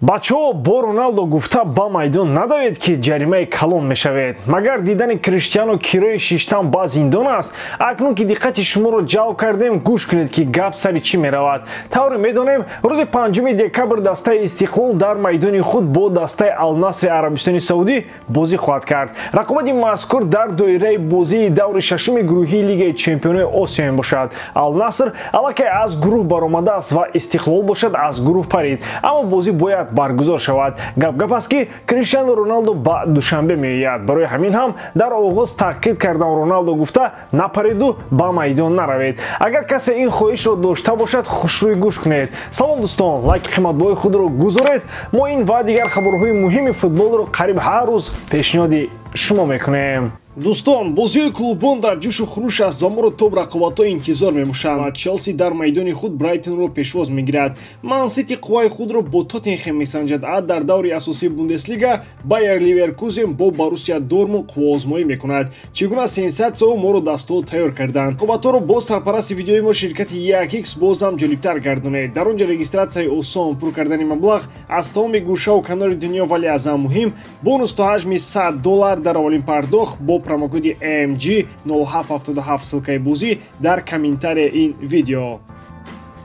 бачаҳо бо Роналдо гуфта ба майдон надавед ки ҷаримаи калон мешавед. Магар дидани Криштиану кирои шиштам ба зиндон аст? Акнун ки диққати шуморо ҷалб кардем, гӯш кунед ки гап сари чӣ меравад. Тавре медонем, рӯзи 5 декабр дастаи Истиқлол дар майдони худ бо дастаи Ал-Насри Арабистони Саудӣ бозӣ хоҳад кард. Рақобати мазкур дар доираи бозии даври шашуми гурӯҳии Лигаи Чемпионои Осиё мебошад. Ал-Наср аллакай аз гурӯҳ баромадааст ва Истиқлол бошад аз гурӯҳ парид. Аммо бозӣ бояд баргузор шавад. Гап аст ки Криштиану Роналдо ба Душанбе меояд. Барои ҳамин ҳам дар оғоз таъқид кардам, Роналдо гуфта напариду ба майдон наравед. Агар касе ин хоҳишро дошта бошад, хушрӯй гӯш кунед. Салом дӯстон, лайки қиматбои худро гузоред. Мо ин ва дигар хабарҳои муҳими футболро қариб ҳар рӯз пешниҳоди шумо мекунем. Дӯстон, бозиҳои клубон дар ҷӯшу хуруш аст ва моро то рақобатҳо интизор мебошанд. Челси дар майдони худ Брайтонро пешвоз мегирад. Ман Сити қувваи худро бо Тоттенхем месанҷад. Дар даври асосии Бундеслига Байер Ливеркузен бо Боруссия Дормунд қувваозмоӣ мекунад. Чӣ гуна сенсатсияҳо моро дастҳо тайёр карданд. Рақобатҳоро бо сарпарасти видеои мо ширкати 1x бозам ҷолибтар гардонед. Дар он ҷо регистратсияи осон, пур кардани маблағ аз тамоми гӯшаву канори дунё, вале аз ҳам муҳим, бонус то ҳаҷми $100 дар аввалин пардохт бо промокоди AMG 0777 ссилкаи бозӣ дар комментарияи ин видео.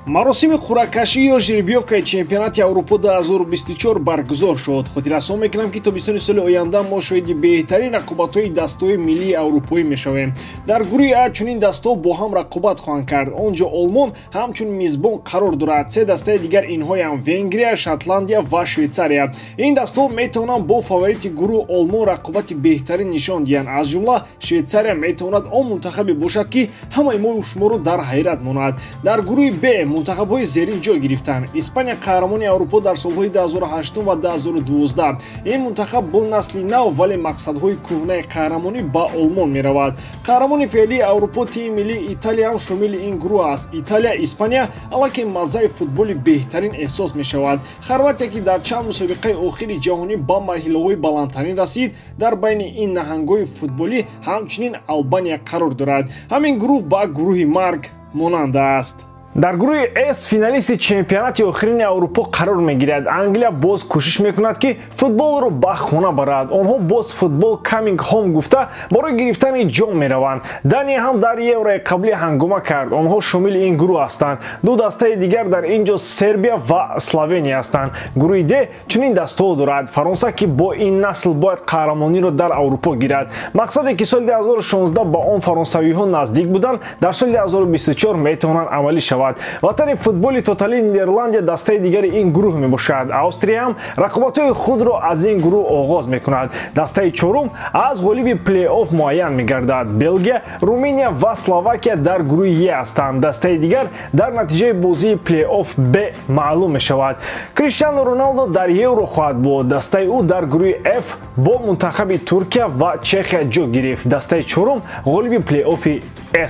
маросими қуръакашӣ ё жеребьёвкаи чемпионати Аврупо 2024 баргузор шуд. Хотиррасон мекунам ки тобистони соли оянда мо шоҳиди беҳтарин рақобатҳои дастаҳои миллии аврупоӣ мешавем. Дар гурӯҳи А чунин дастаҳо бо ҳам рақобат хоҳанд кард. Он ҷо Олмон ҳамчун мизбон қарор дорад. Се дастаи дигар инҳоянд: Венгрия, Шотландия ва Швейтсария. Ин дастаҳо метавонанд бо фаворити гурӯҳ Олмон рақобати беҳтарин нишон диҳанд. Аз ҷумла Швейтсария метавонад он мунтахабе бошад ки ҳамаи мо шуморо дар ҳайрат монад. Дар гурӯҳи Б мунтахабҳои зерин ҷой гирифтанд. Испания қаҳрамони Аврупо дар солҳои 2008 ва 2012. Ин мунтахаб бо насли нав, вале мақсадҳои кӯҳнаи қаҳрамонӣ ба Олмон меравад. Қаҳрамони феълии Аврупо тими миллии Италия ҳам шомили ин гурӯҳ аст. Италия, Испания аллакай маззаи футболи беҳтарин эҳсос мешавад. Хорватия, ки дар чанд мусобиқаи охири ҷаҳонӣ ба марҳилаҳои баландтарин расид, дар байни ин наҳангҳои футболӣ ҳамчунин Албания қарор дорад. Ҳамин гурӯҳ ба гурӯҳи марг монанд аст. Дар гурӯҳи С финалисти чемпионати охирини Аврупо қарор мегирад. Англия боз кӯшиш мекунад ки футболро ба хона барад. Онҳо боз футбол coming home гуфта барои гирифтани ҷом мераванд. Дания ҳам дар еврои қаблӣ ҳангома кард. Онҳо шомили ин гурӯҳ ҳастанд. Ду дастаи дигар дар ин ҷо Сербия ва Словения ҳастанд. Гурӯҳи Д чунин дастаҳо дорад. Фаронса, ки бо ин насл бояд қаҳрамониро дар Аврупо гирад. Мақсаде ки соли 2016 ба он фаронсавиҳо наздик буданд, дар соли 2024 метавонанд амалӣ шавад. Ватани футболи тотали Нидерландия дастаи дигари ин гурӯҳ мебошад. Австрия ҳам рақобатҳои худро аз ин гурӯҳ оғоз мекунад. Дастаи чорум аз ғолиби плей-офф муайян мегардад. Белгия, Румыния ва Словакия дар гурӯҳи Е ҳастанд. Дастаи дигар дар натиҷаи бозии плей-офф Б маълум мешавад. Криштиану Роналдо дар Евро хоҳад буд. Дастаи ӯ дар гурӯҳи Ф бо мунтахаби Туркия ва Чехия ҷо гирифт. Дастаи чорум ғолиби плей-оффи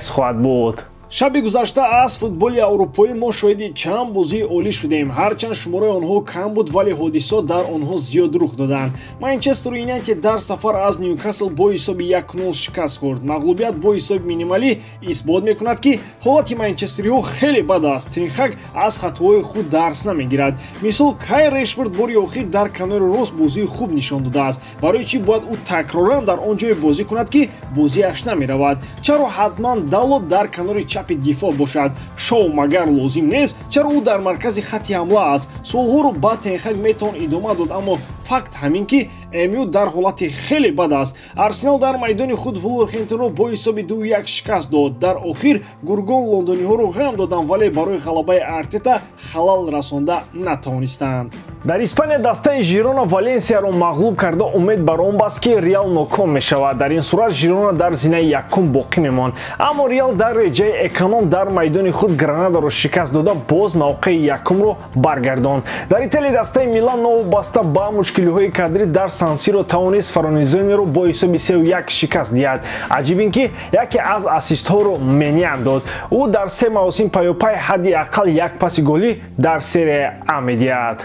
С хоҳад буд. Шаби гузашта аз футболи аврупоӣ мо шоҳиди чанд бозии олӣ шудем. Ҳарчанд шумораи онҳо кам буд, вале ҳодисот дар онҳо зиёд рух доданд. Манчестер Юнайтед дар сафар аз Ньюкасл бо ҳисоби 1-0 шикаст хӯрд. Мағлубият бо ҳисоби минималӣ исбот мекунад ки ҳолати манчестериҳо хеле бад аст. Тенхаг аз хатоҳои худ дарс намегирад. Мисол, Кай Решфорд бори охир дар канори рост бозии хуб нишон додааст. Барои чӣ бояд ӯ такроран дар он ҷое бозӣ кунад ки бозиаш намеравад? Чаро ҳатман Далот дар канори дифоъ бошад? Шоу магар лозим нест? Чаро ӯ дар маркази хатти ҳамла аст? Солҳоро ба Тенхаг метавон идома дод, аммо факт ҳамин ки МЮ дар ҳолати хеле бад аст. Арсенал дар майдони худ Вулверхэмптонро бо ҳисоби 2-1 шикаст дод. Дар охир гургон лондониҳоро ғам доданд, вале барои ғалабаи Артета халал расонда натавонистанд. Дар Испания дастаи Жирона Валенсияро мағлуб карда умед бар он баст ки Реал ноком мешавад. Дар ин сурат Жирона дар зинаи якум боқӣ мемонд. Аммо Реал дар реҷаи эконом дар майдони худ Гранадаро шикаст дода боз мавқеи якумро баргардонд. Дар Италия дастаи Милан новобаста ба мушкилиҳои кадрӣ дар Сан-Сиро тавонист Фаронизонеро бо ҳисоби 3-1 шикаст диҳад. Аҷиб ин ки яке аз ассистҳоро Менян дод. Ӯ дар се маросим паёпай ҳадди аққал як паси голӣ дар серияи А медиҳад.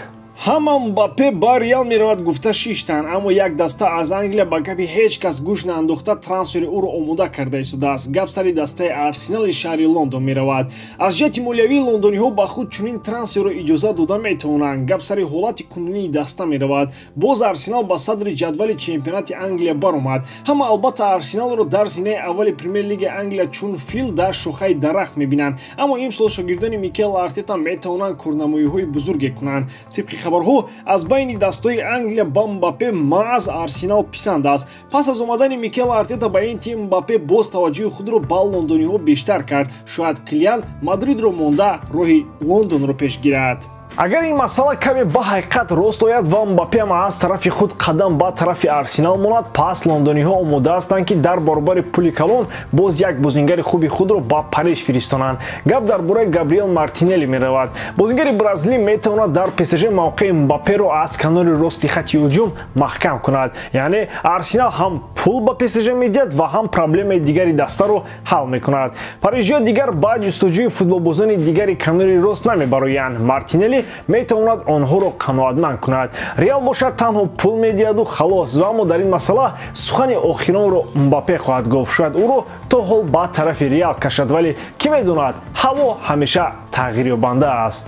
ҳама Мбаппе ба Реал меравад гуфта шиштанд, аммо як даста аз Англия ба гапи ҳеҷ кас гӯш наандохта трансфери ӯро омода карда истодааст. Гап сари дастаи Арсенали шаҳри Лондон меравад. Аз ҷиҳати молиявӣ лондониҳо ба худ чунин трансферро иҷоза дода метавонанд. Гап сари ҳолати кунунии даста меравад. Боз Арсенал ба садри ҷадвали чемпионати Англия баромад. Ҳама албатта Арсеналро дар зинаи аввали Премер Лигаи Англия чун фил дар шохаи дарахт мебинанд, аммо имсол шогирдони Микел Артета метавонанд корнамоиҳои бузурге кунанд. Тибқи хабарҳо аз байни дастаҳои Англия ба Мбаппе маъз Арсенал писанд аст. Пас аз омадани Микел Артета ба ин тим, Мбаппе боз таваҷҷӯҳи худро ба лондониҳо бештар кард. Шояд Килиан Мадридро монда роҳи Лондонро пеш гирад. Агар ин масъала каме ба ҳақиқат рост ояд ва Мбаппе аз тарафи худ қадам ба тарафи Арсенал монад, пас лондониҳо омода ҳастанд ки дар баробари пули калон боз як бозингари хуби худро ба Париж фиристонанд. Гап дар бораи Габриэл Мартинелли меравад. Бозингари бразилӣ метавонад дар ПСЖ мавқеи Мбапперо аз канори рости хатти ҳуҷум маҳкам кунад. Яъне Арсенал ҳам пул ба ПСЖ медиҳад ва ҳам проблемаи дигари дастаро ҳал мекунад. Парижиҳо дигар ба ҷустуҷӯи футболбозони дигари канори рост намебароянд. Мартинелли метавонад онҳоро қаноатманд кунад. Реал бошад танҳо пул медиҳаду халос. Ва аммо дар ин масъала сухани охиронро Мбаппе хоҳад гуфт. Шояд ӯро то ҳол ба тарафи Реал кашад, вале кӣ медонад, ҳаво ҳамеша тағйирёбанда аст.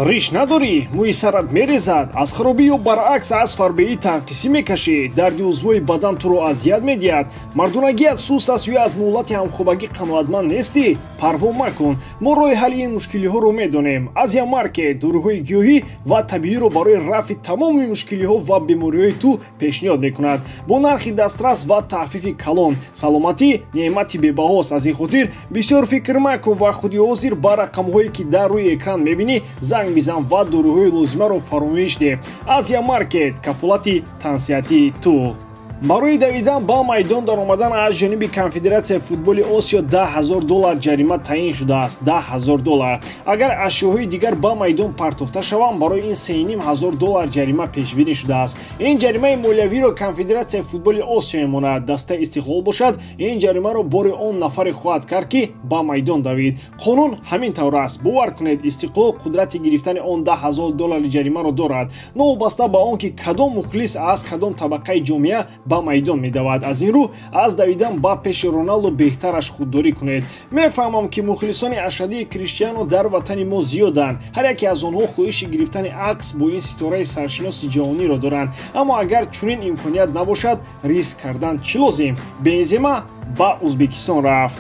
Риш надорӣ? Мӯи сарат мерезад? Аз харобӣ ё баръакс аз фарбеӣ танқисӣ мекашӣ? Дарди узвои бадан туро азият медиҳад? Мардонагият сус аст ё аз муҳлати ҳамхобагӣ қаноатманд нестӣ? Парво макун. Мо роҳи ҳалли ин мушкилиҳоро медонем. Азия Маркет доруҳои гиёҳӣ ва табииро барои рафъи тамоми мушкилиҳо ва бемориҳои ту пешниҳод мекунад. Бо нархи дастрас ва таҳфифи калон. Саломатӣ неъмати бебаҳост. Аз ин хотир бисёр фикр макун ва худи ҳозир ба рақамҳое ки дар рӯи экран мебинӣ бизан ва доруҳои лозимаро фаромӯш деҳ. Азия Маркет, кафолати тансиҳатии ту. Барои давидан ба майдон даромадан аз ҷониби Конфедератсияи футболи Осиё $10,000 ҷарима таъин шудааст. $10,000. Агар ашёҳои дигар ба майдон партофта шаванд, барои ин $3,500 ҷарима пешбинӣ шудааст. Ин ҷаримаи молиявиро Конфедератсияи футболи Осиё мемонад. Дастаи Истиқлол бошад, ин ҷаримаро бори он нафаре хоҳад кард, ки ба майдон давид. Қонун ҳамин тавр аст. Бовар кунед, Истиқлол қудрати гирифтани он $10,000 ҷаримаро дорад, новобаста ба он ки кадом мухлис аз кадом табақаи ҷомеа ба майдон медавад. Аз ин рӯ аз давидан ба пеши Роналдо беҳтараш худдорӣ кунед. Мефаҳмам ки мухлисони ашадии Криштиано дар ватани мо зиёданд. Ҳар яке аз онҳо хоҳиши гирифтани акс бо ин ситораи саршиноси ҷаҳониро доранд. Аммо агар чунин имконият набошад, риск кардан чӣ лозим? Бензема ба Узбекистон рафт.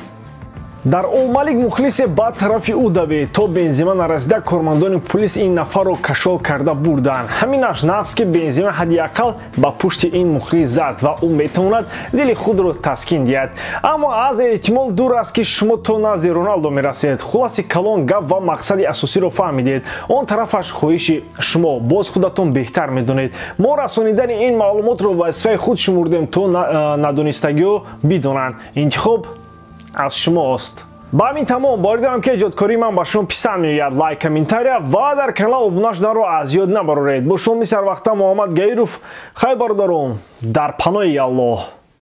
Дар Олмалик мухлисе ба тарафи ӯ давид, то Бензема нарасида кормандони пулис ин нафарро кашол карда бурданд. Ҳаминаш нақс ки Бензема ҳадди ақал ба пушти ин мухлис зад ва ӯ метавонад дили худро таскин диҳад. Аммо аз эҳтимол дур аст ки шумо то назди Роналдо мерасед. Хулоси калон гап ва мақсади асосиро фаҳмидед. Он тарафаш хоҳиши шумо. Боз худатон беҳтар медонед. Мо расонидани ин маълумотро вазифаи худ шумурдем, то надонистагиҳо бидонанд. Интихоб аз шумост. Ба ҳамин тамом, боридарам ки эҷодкории ман ба шумо писанд меояд. Лайк, комментария ва дар канал обуна шуданро аз ёд набароред. Бо шумо мисли ҳар вақта Муҳаммад Гаиров. Хай бародарон, дар паноҳи Аллоҳ.